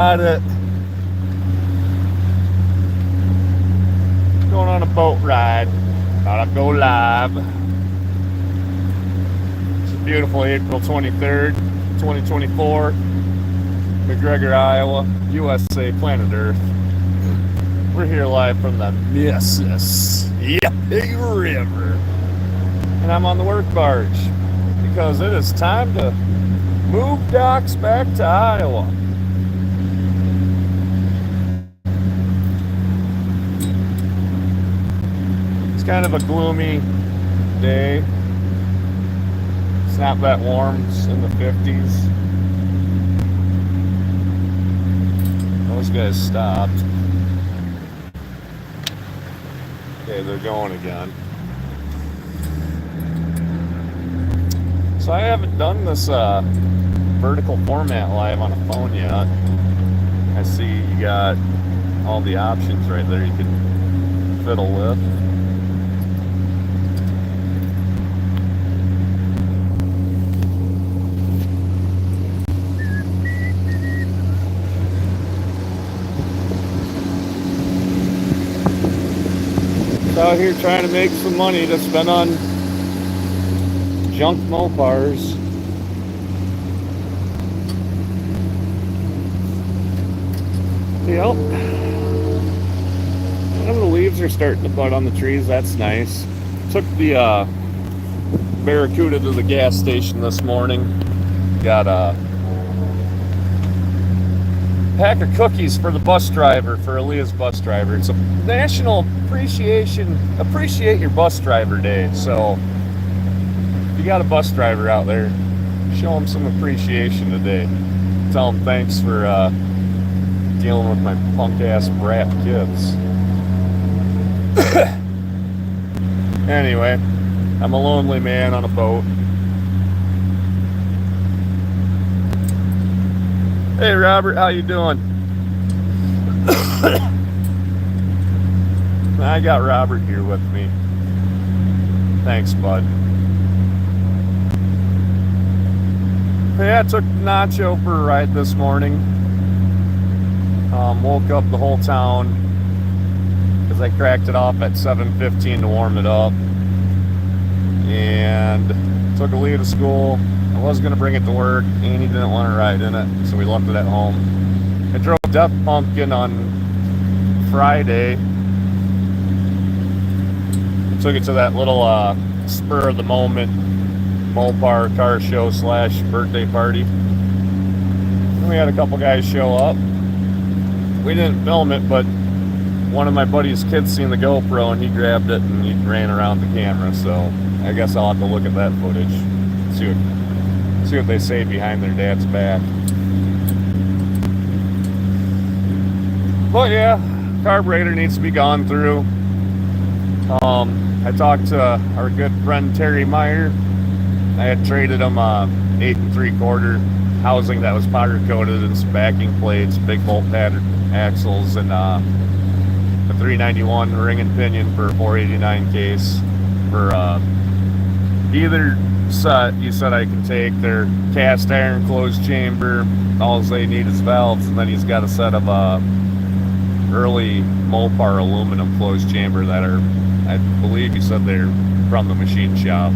it. Going on a boat ride. Thought I'd go live. It's a beautiful April 23rd, 2024. McGregor, Iowa, USA, planet Earth. We're here live from the Mississippi River. And I'm on the work barge because it is time to move docks back to Iowa. It's kind of a gloomy day. It's not that warm. It's in the 50s. Those guys stopped. Okay, they're going again. So I haven't done this vertical format live on a phone yet. I see you got all the options right there you can fiddle with. Out here trying to make some money to spend on junk Mopars. Yep. And the leaves are starting to bud on the trees. That's nice. Took the Barracuda to the gas station this morning. Got a pack of cookies for the bus driver, for Aaliyah's bus driver. It's a national appreciate your bus driver day. So if you got a bus driver out there, show them some appreciation today. Tell them thanks for dealing with my punk ass brat kids. Anyway, I'm a lonely man on a boat. Hey Robert, how you doing? I got Robert here with me. Thanks, bud. Hey, I took Nacho for a ride this morning. Woke up the whole town because I cracked it off at 7:15 to warm it up. And took Aaliyah to school. I was going to bring it to work. Annie didn't want to ride in it, so we left it at home. I drove Death Pumpkin on Friday. Took it to that little spur of the moment Mopar car show / birthday party. And we had a couple guys show up. We didn't film it, but one of my buddy's kids seen the GoPro and he grabbed it and he ran around the camera. So I guess I'll have to look at that footage. See what they say behind their dad's back. But yeah, carburetor needs to be gone through. I talked to our good friend Terry Meyer. I had traded him 8 3/4 housing that was powder coated and some backing plates, big bolt pattern axles, and a 391 ring and pinion for a 489 case for either set. You said I can take their cast iron closed chamber. All they need is valves, and then he's got a set of early Mopar aluminum closed chamber that are, I believe you said they're from the machine shop.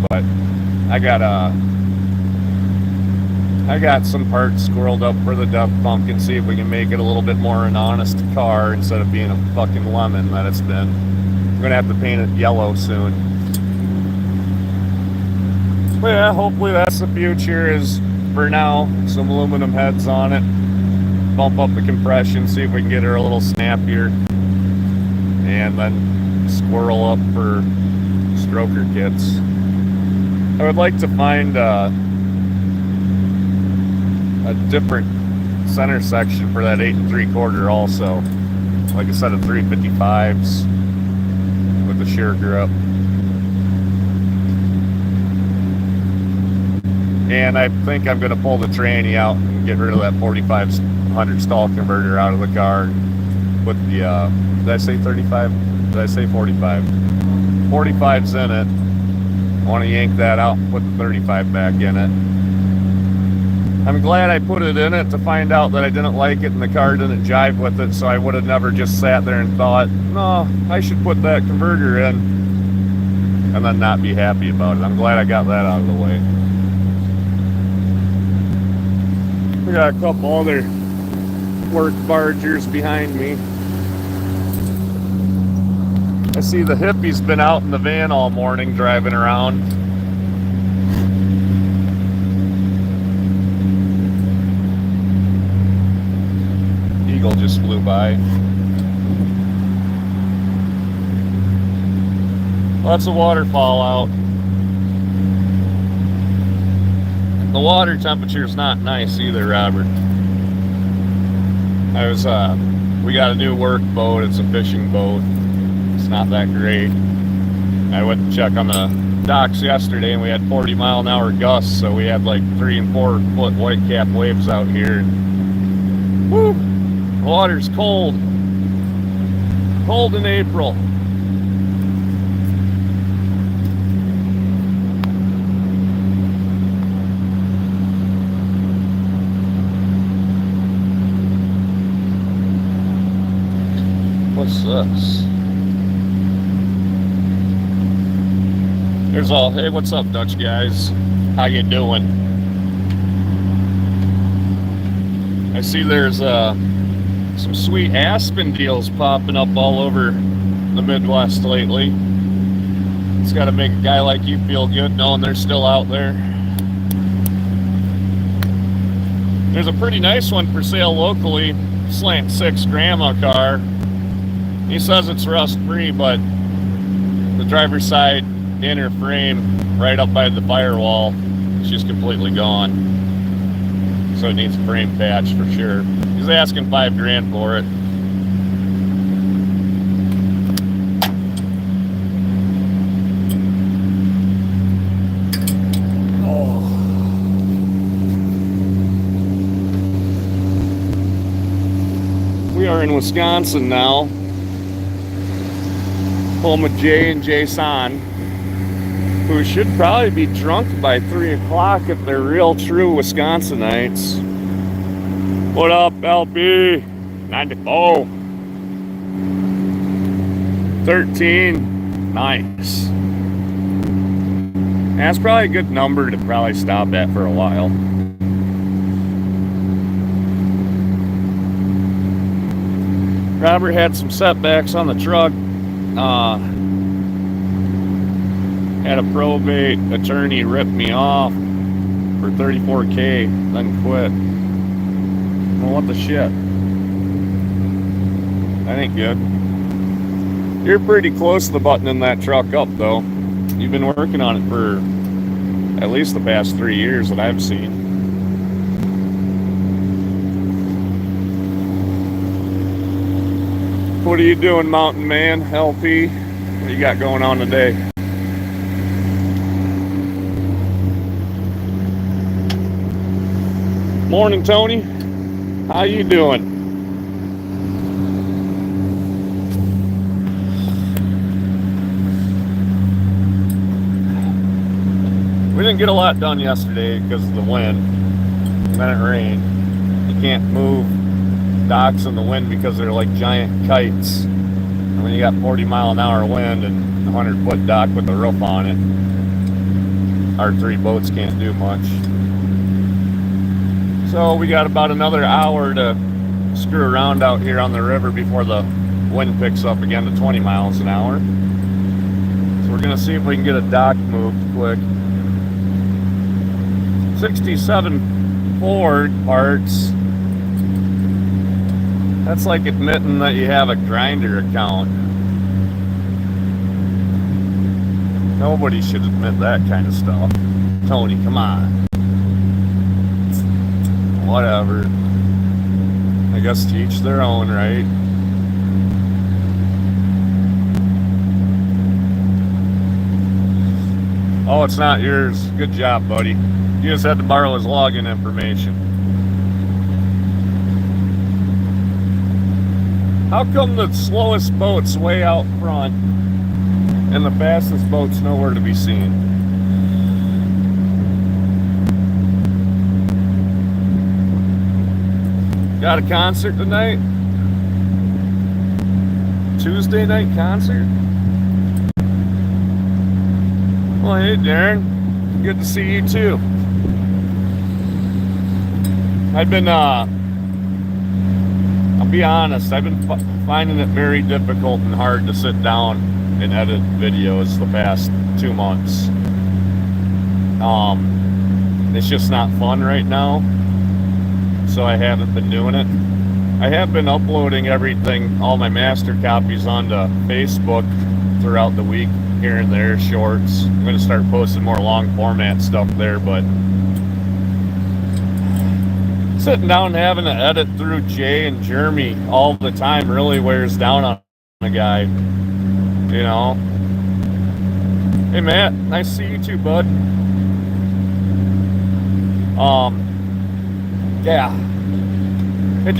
But I got some parts squirreled up for the Death Pumpkin. See if we can make it a little bit more an honest car instead of being a fucking lemon that it's been. I'm gonna have to paint it yellow soon. But yeah, hopefully that's the future. Is for now some aluminum heads on it. Bump up the compression, see if we can get her a little snappier, and then squirrel up for stroker kits. I would like to find a different center section for that 8 3/4 also, like a set of 355s with the shear grip. And I think I'm going to pull the tranny out and get rid of that 4500 stall converter out of the car. Put the, did I say 35? Did I say 45? 45's in it. I want to yank that out and put the 35 back in it. I'm glad I put it in it to find out that I didn't like it and the car didn't jive with it, so I would have never just sat there and thought, no, I should put that converter in, and then not be happy about it. I'm glad I got that out of the way. We got a couple other work bargers behind me. I see the hippie's been out in the van all morning driving around. Eagle just flew by. Lots of waterfall out. The water temperature is not nice either, Robert. We got a new work boat. It's a fishing boat. It's not that great. I went to check on the docks yesterday and we had 40-mile-an-hour gusts, so we had like 3 and 4 foot white cap waves out here. Woo! The water's cold. Cold in April. What's this? There's all, hey, what's up, Dutch guys? How you doing? I see there's some sweet Aspen deals popping up all over the Midwest lately. It's got to make a guy like you feel good knowing they're still out there. There's a pretty nice one for sale locally, Slant 6 grandma car. He says it's rust free, but the driver's side inner frame right up by the firewall is just completely gone. So it needs a frame patch for sure. He's asking $5 grand for it. Oh. We are in Wisconsin now. Home of Jay and Jason, who should probably be drunk by 3 o'clock if they're real true Wisconsinites. What up, LP? 94. 13. Nice. That's probably a good number to probably stop at for a while. Robert had some setbacks on the truck. Had a probate attorney rip me off for $34K, then quit. Well, what the shit? That ain't good. You're pretty close to buttoning that truck up, though. You've been working on it for at least the past 3 years that I've seen. What are you doing, Mountain Man, LP? What do you got going on today? Morning, Tony. How you doing? We didn't get a lot done yesterday because of the wind. And then it rained. You can't move docks in the wind because they're like giant kites. And when you got 40-mile-an-hour wind and a 100-foot dock with a roof on it, our 3 boats can't do much. So we got about another hour to screw around out here on the river before the wind picks up again to 20 miles an hour. So we're gonna see if we can get a dock moved quick. 67 Ford parts. That's like admitting that you have a Grindr account. Nobody should admit that kind of stuff. Tony, come on. Whatever. I guess to each their own, right? Oh, it's not yours. Good job, buddy. You just had to borrow his login information. How come the slowest boat's way out front and the fastest boat's nowhere to be seen? Got a concert tonight? Tuesday night concert? Well, hey, Darren. Good to see you, too. I'll be honest, I've been finding it very difficult and hard to sit down and edit videos the past 2 months. It's just not fun right now, so I haven't been doing it. I have been uploading everything, all my master copies, onto Facebook throughout the week, here and there, shorts. I'm going to start posting more long format stuff there, but sitting down and having to edit through Jay and Jeremy all the time really wears down on a guy, you know. Hey, Matt, nice to see you too, bud. Yeah, I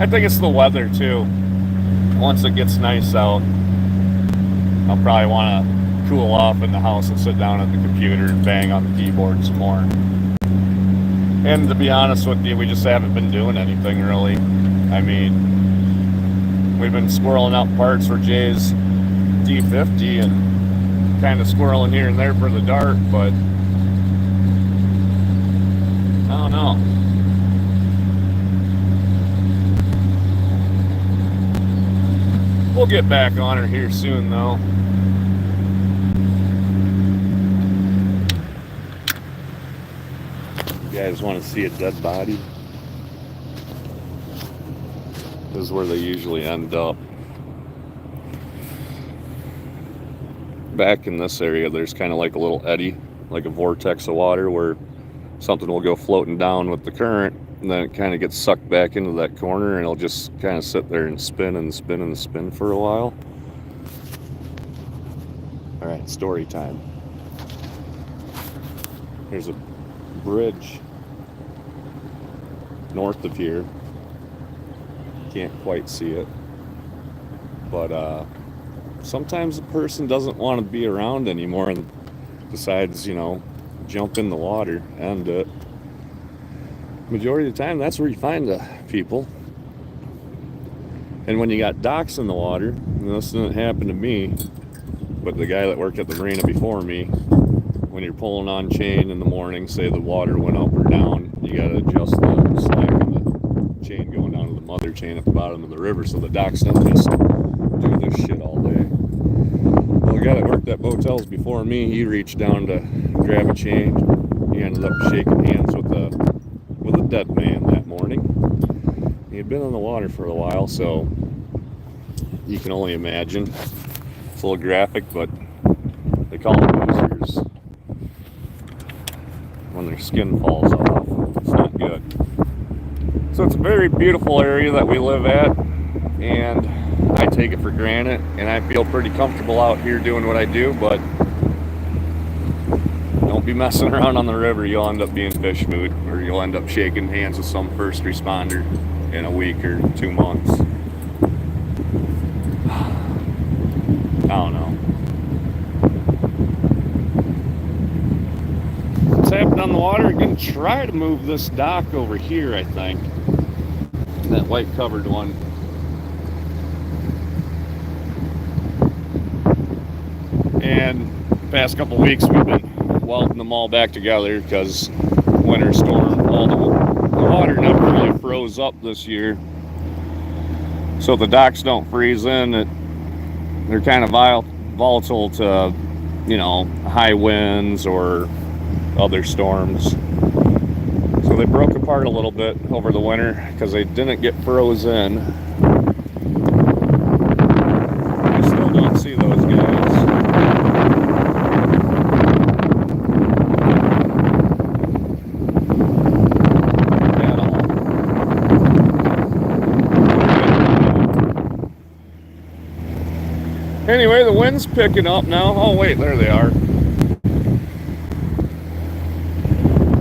think it's the weather too. Once it gets nice out, I'll probably want to cool off in the house and sit down at the computer and bang on the keyboard some more. And to be honest with you, we just haven't been doing anything really. I mean, we've been squirreling out parts for Jay's D50 and kind of squirreling here and there for the Dart, but I don't know. We'll get back on her here soon, though. You guys want to see a dead body? This is where they usually end up. Back in this area, there's kind of like a little eddy, like a vortex of water where something will go floating down with the current, and then it kind of gets sucked back into that corner, and it'll just kind of sit there and spin and spin and spin for a while. All right, story time. There's a bridge north of here. Can't quite see it, but sometimes a person doesn't want to be around anymore and decides, you know, jump in the water, and majority of the time that's where you find the people. And when you got docks in the water, and this didn't happen to me, but the guy that worked at the marina before me, when you're pulling on chain in the morning, say the water went up or down, you got to adjust the slack of the chain going down to the mother chain at the bottom of the river, so the docks don't just do this shit all day. Well, the guy that worked at Botels before me, he reached down to grab a chain. He ended up shaking hands with a dead man that morning. He had been in the water for a while, so you can only imagine. It's a little graphic, but they call them losers when their skin falls off. It's not good. So it's a very beautiful area that we live at, and I take it for granted, and I feel pretty comfortable out here doing what I do, but don't be messing around on the river. You'll end up being fish mood, or you'll end up shaking hands with some first responder in a week or 2 months. I don't know. What's happening on the water? I'm going to try to move this dock over here, I think. That white covered one. And the past couple of weeks we've been welding them all back together because winter storm, all the water never really froze up this year. So the docks don't freeze in. They're kind of volatile to, you know, high winds or other storms. So they broke apart a little bit over the winter because they didn't get frozen. I still don't see those guys. Anyway, the wind's picking up now. Oh wait, there they are.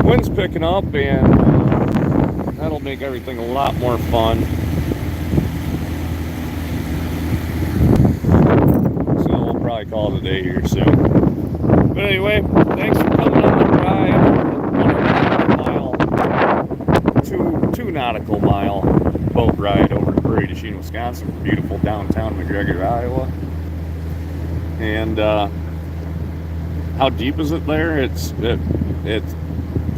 Wind's picking up, and that'll make everything a lot more fun. So we'll probably call it a day here soon. But anyway, thanks for coming on the ride. 2 2 nautical mile boat ride over to Prairie du Chien, Wisconsin, beautiful downtown McGregor, Iowa. And how deep is it there? It's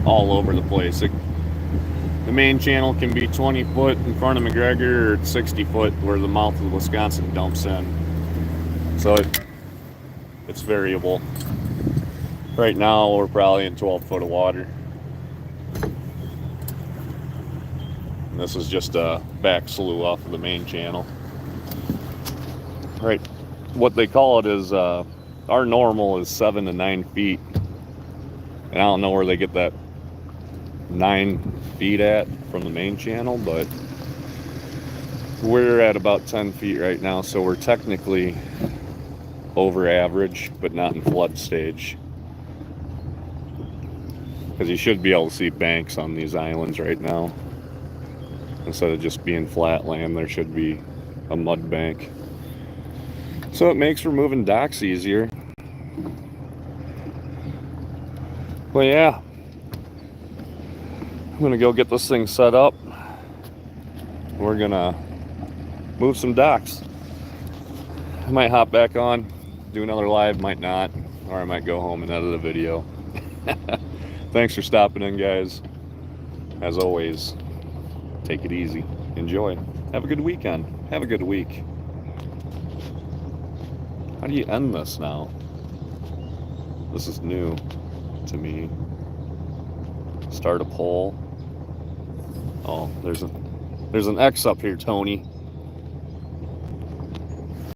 all over the place. The main channel can be 20 foot in front of McGregor, or it's 60 foot where the mouth of the Wisconsin dumps in. So it's variable. Right now we're probably in 12 foot of water. And this is just a back slough off of the main channel. Right, what they call it is our normal is 7 to 9 feet. And I don't know where they get that 9 feet at from the main channel, but we're at about 10 feet right now, so we're technically over average, but not in flood stage. Because you should be able to see banks on these islands right now. Instead of just being flat land, there should be a mud bank. So it makes removing docks easier. Well, yeah. I'm gonna go get this thing set up. We're gonna move some docks. I might hop back on, do another live, might not, or I might go home and edit a video. Thanks for stopping in, guys. As always, take it easy. Enjoy. Have a good weekend. Have a good week. How do you end this now? This is new to me. Start a poll. Oh, there's an X up here, Tony.